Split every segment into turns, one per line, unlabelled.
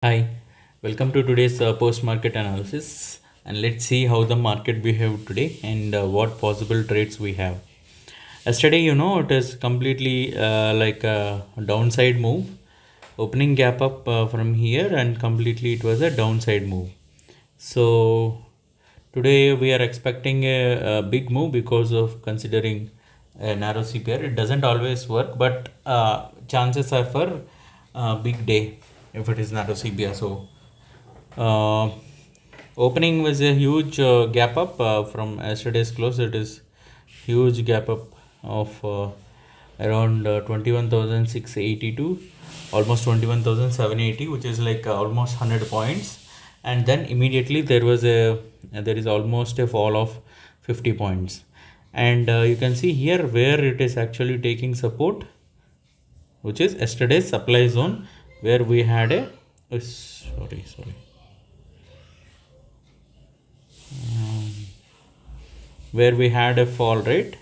Hi, welcome to today's post-market analysis, and let's see how the market behaved today and what possible trades we have. Yesterday, it is completely like a downside move, opening gap up from here, and completely it was a downside move. So today we are expecting a big move because of considering a narrow CPR. It doesn't always work, but chances are for big day if it is narrow CPR. So uh, opening was a huge gap up from yesterday's close. It is huge gap up of around 21,680 to almost 21,780, which is like almost 100 points. And then immediately there is almost a fall of 50 points. And you can see here where it is actually taking support, which is yesterday's supply zone, where we had a sorry, where we had a fall rate.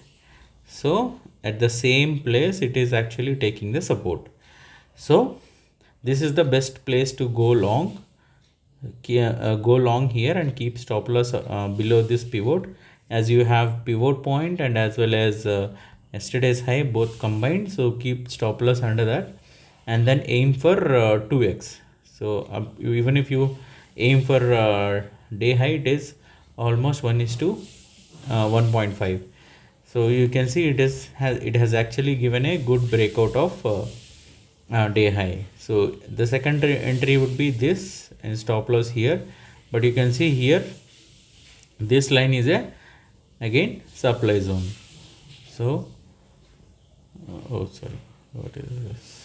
So at the same place it is actually taking the support. So this is the best place to go long. Go long here and keep stop loss below this pivot, as you have pivot point and as well as yesterday's high both combined. So keep stop loss under that and then aim for 2x. So even if you aim for day high, it is almost 1 is to 1.5. So you can see it has actually given a good breakout of day high. So the second entry would be this and stop loss here, but you can see here this line is a again supply zone. So oh sorry, what is this?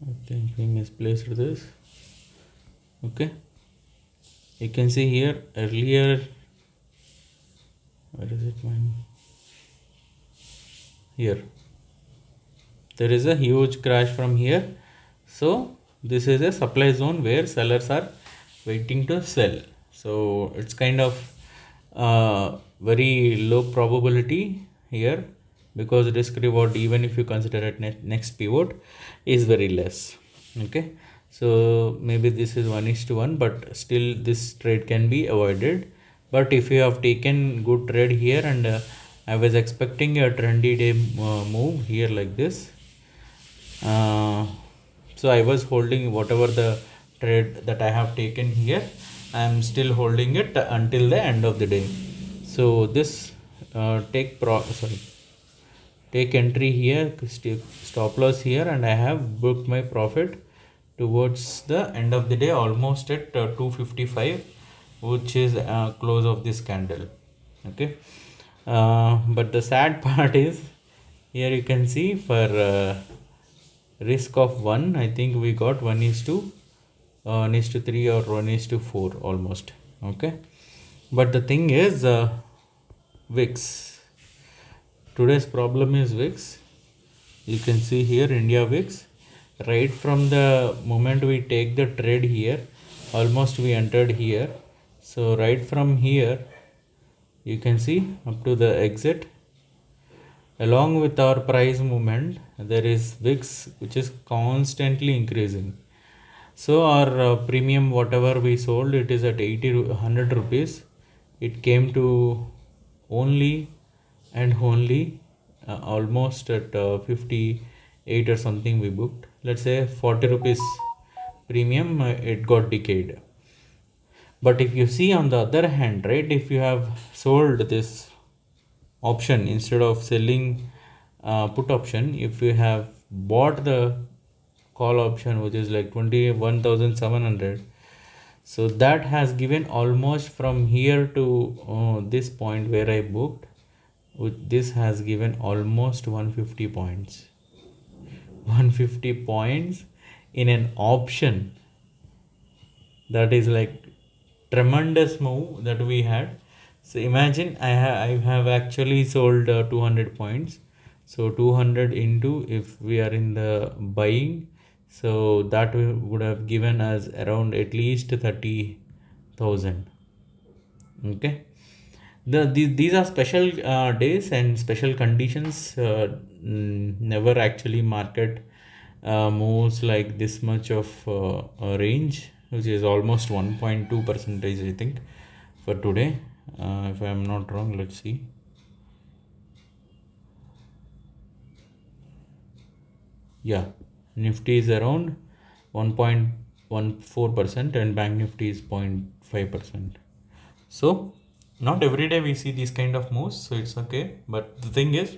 I think we misplaced this. Okay, you can see here earlier, where is it mine? Here there is a huge crash from here. So this is a supply zone where sellers are waiting to sell. So it's kind of very low probability here, because risk reward, even if you consider it next pivot, is very less. Okay, so maybe this is 1 is to 1, but still this trade can be avoided. But if you have taken good trade here, and I was expecting a trendy day move here like this, so I was holding whatever the trade that I have taken here. I am still holding it until the end of the day. So this take entry here, stop loss here, and I have booked my profit towards the end of the day almost at 255, which is close of this candle. Okay, but the sad part is here you can see for risk of 1, I think we got 1 is to 3 or 1 is to 4 almost. Okay, but the thing is VIX. Today's problem is VIX. You can see here India VIX. Right from the moment we take the trade here, almost we entered here. So right from here, you can see up to the exit, along with our price movement, there is VIX which is constantly increasing. So our premium, whatever we sold, it is at 100 rupees. It came to only and only almost at 58 or something we booked. Let's say 40 rupees premium, it got decayed. But if you see on the other hand, right, if you have sold this option instead of selling put option, if you have bought the call option, which is like 21,700, so that has given almost from here to this point where I booked, this has given almost 150 points. 150 points in an option. That is like tremendous move that we had. So imagine I have actually sold 200 points. So 200 into, if we are in the buying, so that would have given us around at least 30,000. Okay, these are special days and special conditions. Never actually market moves like this much of a range, which is almost 1.2 percentage, I think, for today. If I am not wrong, let's see. Yeah, Nifty is around 1.14% and Bank Nifty is 0.5%. So not every day we see these kind of moves, so it's okay. But the thing is,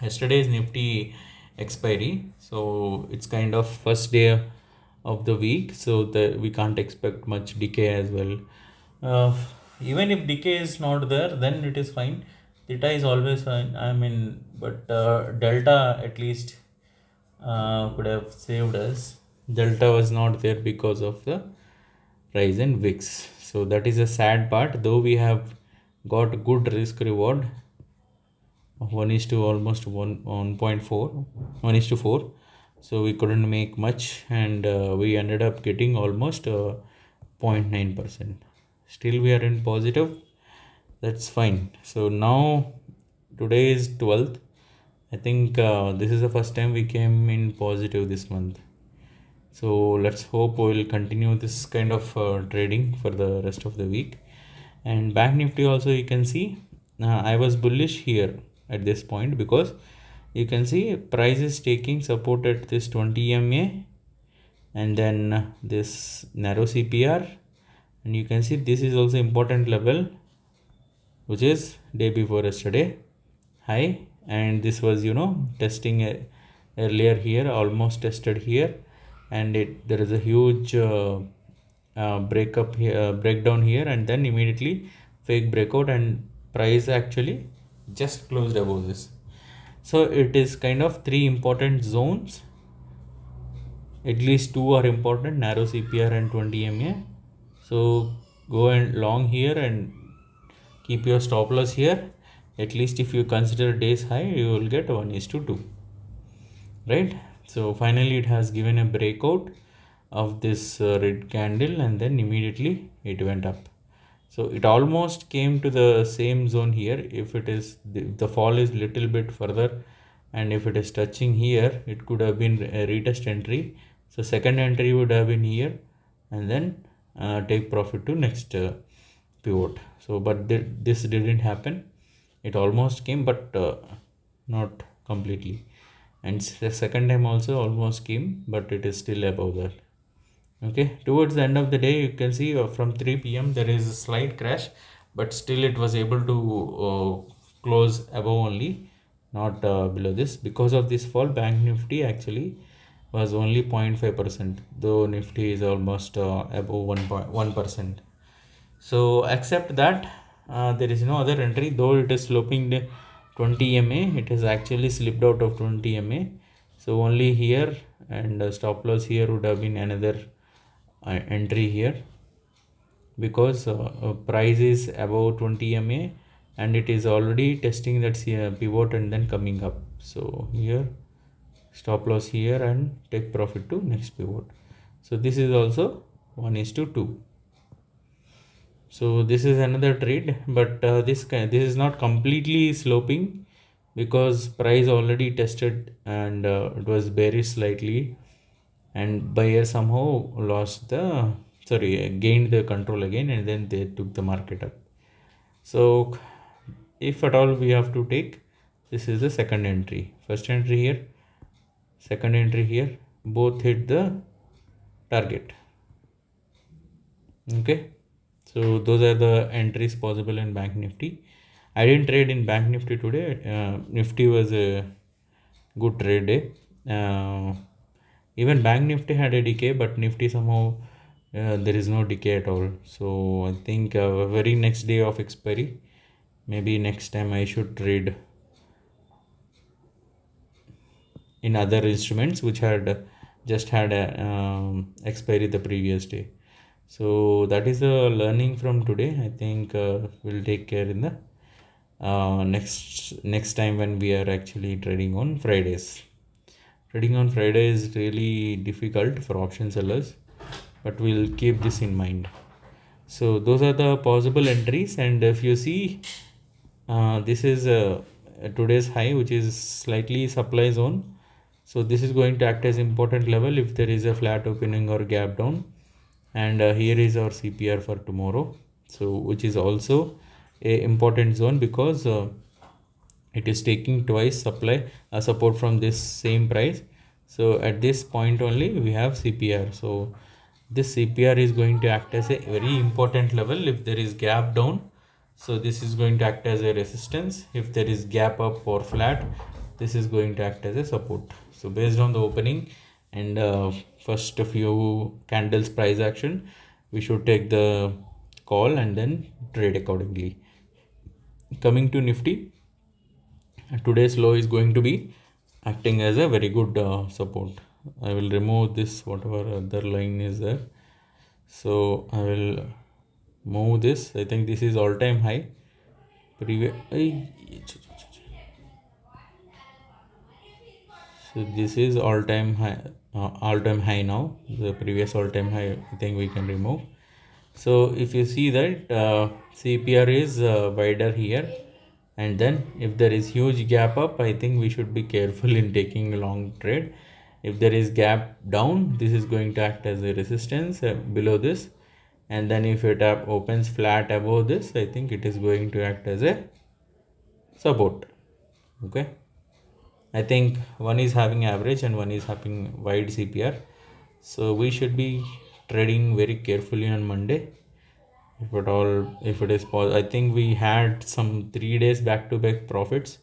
yesterday is Nifty expiry, so it's kind of first day of the week, so we can't expect much decay as well. Uh, Even if decay is not there, then it is fine. Theta is always fine. I mean, but delta at least could have saved us. Delta was not there because of the rise in VIX. So that is a sad part. Though we have got good risk reward of 1 is to almost 1.4, 1 is to 4. So we couldn't make much, and we ended up getting almost 0.9%. Still we are in positive. That's fine. So now today is 12th. I think this is the first time we came in positive this month. So let's hope we'll continue this kind of trading for the rest of the week. And Bank Nifty also, you can see I was bullish here at this point, because you can see price is taking support at this 20 EMA and then this narrow CPR, and you can see this is also important level, which is day before yesterday high, and this was testing earlier here, almost tested here, and there is a huge breakdown here, and then immediately fake breakout, and price actually just closed above this. So it is kind of three important zones, at least two are important, narrow CPR and 20 MA. So go and long here and keep your stop loss here. At least if you consider days high, you will get 1:2, right? So finally it has given a breakout of this red candle, and then immediately it went up. So it almost came to the same zone here. If it is the fall is little bit further, and if it is touching here, it could have been a retest entry. So second entry would have been here, and then take profit to next pivot. So but this didn't happen. It almost came, but not completely. And the second time also almost came, but it is still above that. Okay, towards the end of the day, you can see from 3 p.m. there is a slight crash, but still it was able to close above only, not below this. Because of this fall, Bank Nifty actually was only 0.5%, though Nifty is almost above 1.1%. So except that, there is no other entry, though it is sloping the 20 MA, it has actually slipped out of 20 MA. So only here, and stop loss here would have been another entry here, because price is above 20 MA and it is already testing that pivot and then coming up. So here stop loss here and take profit to next pivot. So this is also 1:2. So this is another trade, but this is not completely sloping, because price already tested and it was bearish slightly, and buyer somehow gained the control again, and then they took the market up. So if at all we have to take, this is the second entry. First entry here, second entry here, both hit the target. Okay, so those are the entries possible in Bank Nifty. I didn't trade in Bank Nifty today. Nifty was a good trade day. Even Bank Nifty had a decay, but Nifty somehow there is no decay at all. So I think very next day of expiry, maybe next time I should trade in other instruments which had just had a expiry the previous day. So that is the learning from today. I think we'll take care in the next time when we are actually trading on Fridays. Trading on Friday is really difficult for option sellers, but we'll keep this in mind. So those are the possible entries, and if you see, this is today's high, which is slightly supply zone. So this is going to act as important level if there is a flat opening or gap down. And here is our CPR for tomorrow, so which is also a important zone because it is taking twice supply support from this same price. So at this point only we have CPR. So this CPR is going to act as a very important level if there is gap down. So this is going to act as a resistance. If there is gap up or flat, this is going to act as a support. So based on the opening and first few candles price action, we should take the call and then trade accordingly. Coming to Nifty, today's low is going to be acting as a very good support. I will remove this whatever other line is there. So I will move this. I think this is all-time high. So this is all-time high now. The previous all-time high, I think we can remove. So if you see that CPR is wider here, and then if there is huge gap up, I think we should be careful in taking a long trade. If there is gap down, this is going to act as a resistance below this, and then if it opens flat above this, I think it is going to act as a support. Okay, I think one is having average and one is having wide CPR, so we should be trading very carefully on Monday. If at all, if it is possible, I think we had some 3 days back-to-back profits,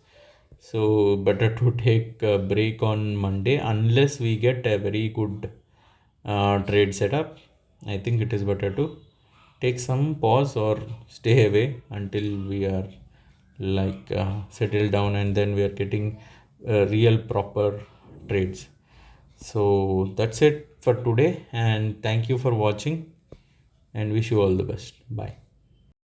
so better to take a break on Monday unless we get a very good trade setup. I think it is better to take some pause or stay away until we are like settled down and then we are getting real proper trades. So that's it for today, and thank you for watching and wish you all the best. Bye.